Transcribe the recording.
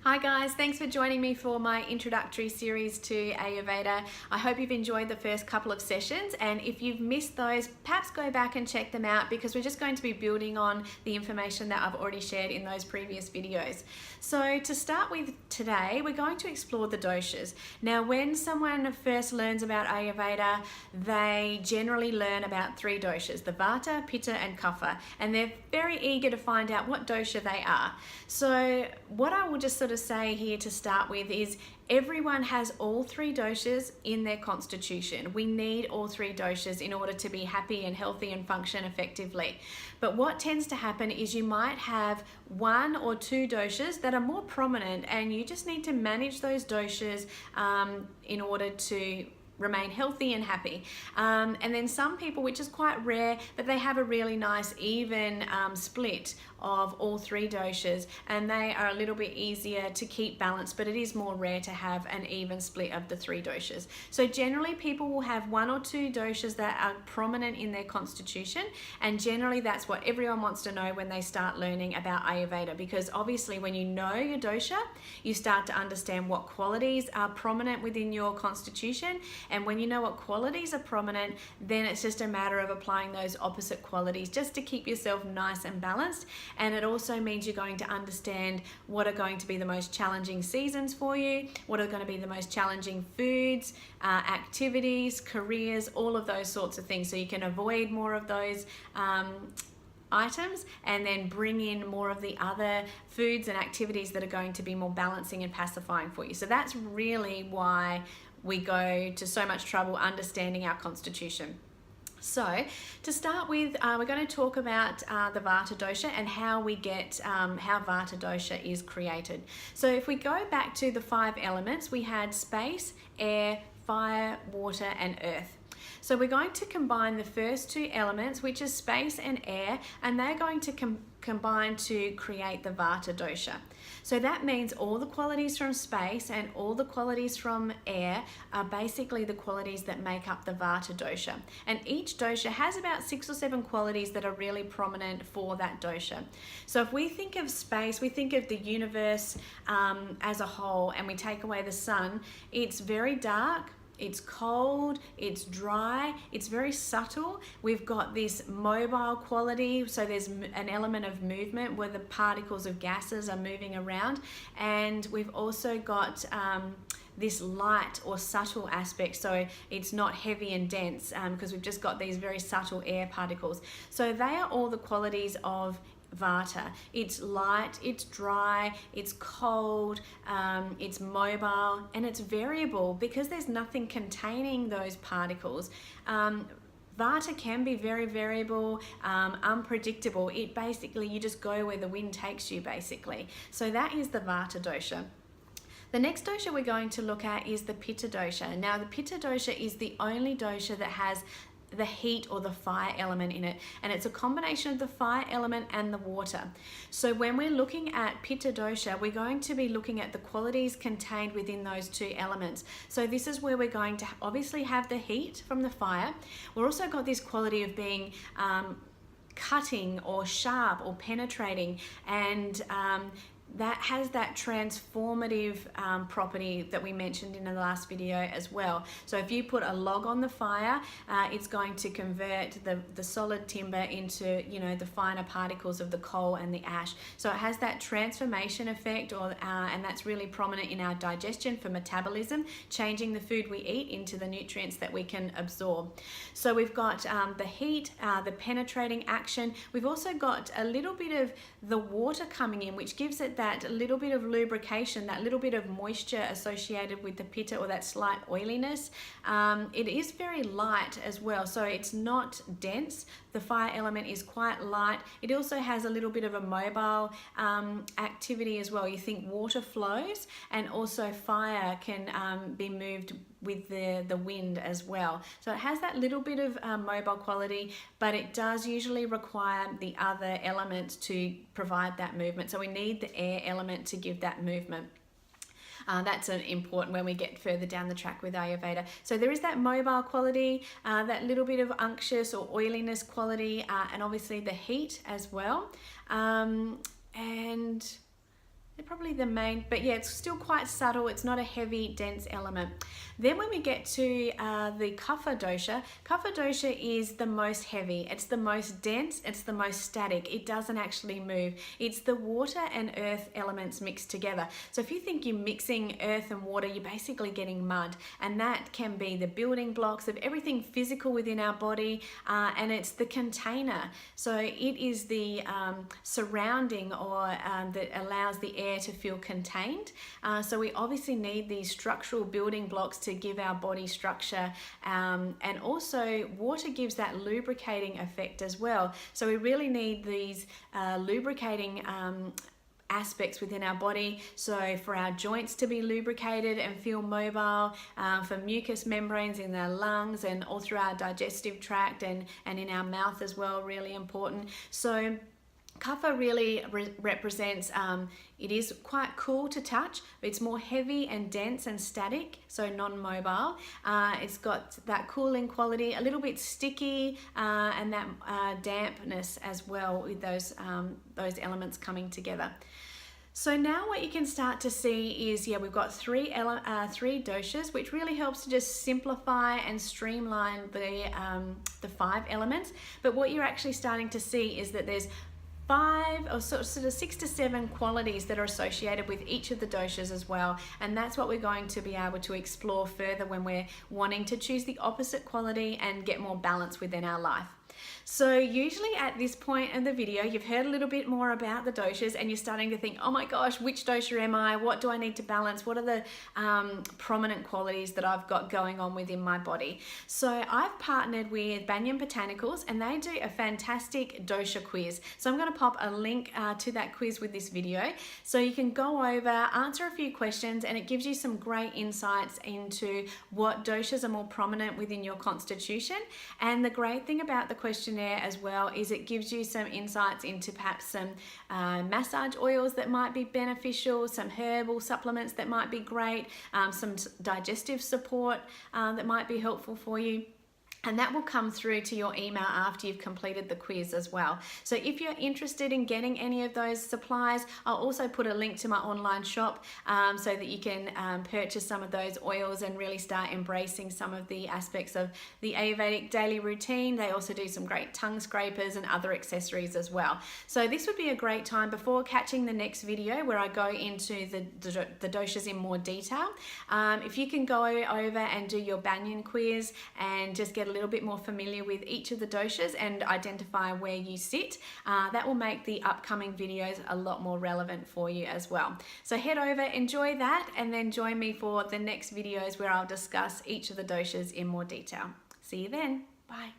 Hi guys, thanks for joining me for my introductory series to Ayurveda. I hope you've enjoyed the first couple of sessions, and if you've missed those, perhaps go back and check them out because we're just going to be building on the information that I've already shared in those previous videos. So to start with today, we're going to explore the doshas. Now when someone first learns about Ayurveda, they generally learn about three doshas, the Vata, Pitta and Kapha, and they're very eager to find out what dosha they are. So what I will just sort of say here to start with is everyone has all three doshas in their constitution. We need all three doshas in order to be happy and healthy and function effectively. But what tends to happen is you might have one or two doshas that are more prominent, and you just need to manage those doshas in order to remain healthy and happy. And then some people, which is quite rare, but they have a really nice even split of all three doshas, and they are a little bit easier to keep balanced, but it is more rare to have an even split of the three doshas. So generally people will have one or two doshas that are prominent in their constitution, and generally that's what everyone wants to know when they start learning about Ayurveda, because obviously when you know your dosha, you start to understand what qualities are prominent within your constitution, and when you know what qualities are prominent, then it's just a matter of applying those opposite qualities just to keep yourself nice and balanced. And it also means you're going to understand what are going to be the most challenging seasons for you, what are going to be the most challenging foods, activities, careers, all of those sorts of things. So you can avoid more of those items and then bring in more of the other foods and activities that are going to be more balancing and pacifying for you. So that's really why we go to so much trouble understanding our constitution. So to start with, we're going to talk about the Vata dosha and how we get how Vata dosha is created. So if we go back to the 5 elements, we had space, air, fire, water and earth. So we're going to combine the first 2 elements, which is space and air, and they're going to combine to create the Vata dosha. So that means all the qualities from space and all the qualities from air are basically the qualities that make up the Vata dosha. And each dosha has about 6 or 7 qualities that are really prominent for that dosha. So if we think of space, we think of the universe as a whole, and we take away the sun, it's very dark, it's cold, it's dry, it's very subtle. We've got this mobile quality, so there's an element of movement where the particles of gases are moving around, and we've also got this light or subtle aspect, so it's not heavy and dense because we've just got these very subtle air particles. So they are all the qualities of Vata. It's light, it's dry, it's cold, it's mobile, and it's variable because there's nothing containing those particles. Vata can be very variable, unpredictable. It basically, you just go where the wind takes you basically. So that is the Vata dosha. The next dosha we're going to look at is the Pitta dosha. Now the Pitta dosha is the only dosha that has the heat or the fire element in it, and it's a combination of the fire element and the water. So when we're looking at Pitta dosha, we're going to be looking at the qualities contained within those 2 elements. So this is where we're going to obviously have the heat from the fire. We're also got this quality of being cutting or sharp or penetrating, and that has that transformative property that we mentioned in the last video as well. So if you put a log on the fire, it's going to convert the solid timber into, you know, the finer particles of the coal and the ash. So it has that transformation effect, and that's really prominent in our digestion for metabolism, changing the food we eat into the nutrients that we can absorb. So we've got the heat, the penetrating action. We've also got a little bit of the water coming in, which gives it that little bit of lubrication, that little bit of moisture associated with the Pitta, or that slight oiliness. It is very light as well, so it's not dense. The fire element is quite light. It also has a little bit of a mobile activity as well. You think water flows, and also fire can be moved with the wind as well. So it has that little bit of mobile quality, but it does usually require the other elements to provide that movement. So we need the air element to give that movement. That's an important when we get further down the track with Ayurveda. So there is that mobile quality, that little bit of unctuous or oiliness quality, and obviously the heat as well. And they're probably the main, but yeah, it's still quite subtle. It's not a heavy, dense element. Then when we get to the Kapha dosha is the most heavy. It's the most dense. It's the most static. It doesn't actually move. It's the water and earth elements mixed together. So if you think you're mixing earth and water, you're basically getting mud, and that can be the building blocks of everything physical within our body, and it's the container. So it is the surrounding, or that allows the air to feel contained. So we obviously need these structural building blocks to give our body structure, and also water gives that lubricating effect as well. So we really need these lubricating aspects within our body. So for our joints to be lubricated and feel mobile, for mucous membranes in our lungs and all through our digestive tract and in our mouth as well, really important. So Kapha really represents, it is quite cool to touch, but it's more heavy and dense and static, so non-mobile. It's got that cooling quality, a little bit sticky, and that dampness as well, with those elements coming together. So now what you can start to see is, we've got three doshas, which really helps to just simplify and streamline the 5 elements. But what you're actually starting to see is that there's 5 or sort of 6 to 7 qualities that are associated with each of the doshas as well, and that's what we're going to be able to explore further when we're wanting to choose the opposite quality and get more balance within our life. So usually at this point in the video, you've heard a little bit more about the doshas and you're starting to think, oh my gosh, which dosha am I? What do I need to balance? What are the prominent qualities that I've got going on within my body? So I've partnered with Banyan Botanicals, and they do a fantastic dosha quiz. So I'm going to pop a link to that quiz with this video. So you can go over, answer a few questions, and it gives you some great insights into what doshas are more prominent within your constitution. And the great thing about the questionnaire as well is it gives you some insights into perhaps some massage oils that might be beneficial, some herbal supplements that might be great, some digestive support that might be helpful for you. And that will come through to your email after you've completed the quiz as well. So if you're interested in getting any of those supplies, I'll also put a link to my online shop so that you can purchase some of those oils and really start embracing some of the aspects of the Ayurvedic daily routine. They also do some great tongue scrapers and other accessories as well. So this would be a great time before catching the next video where I go into the doshas in more detail. If you can go over and do your Banyan quiz and just get a little bit more familiar with each of the doshas and identify where you sit, that will make the upcoming videos a lot more relevant for you as well. So head over, enjoy that, and then join me for the next videos where I'll discuss each of the doshas in more detail. See you then. Bye.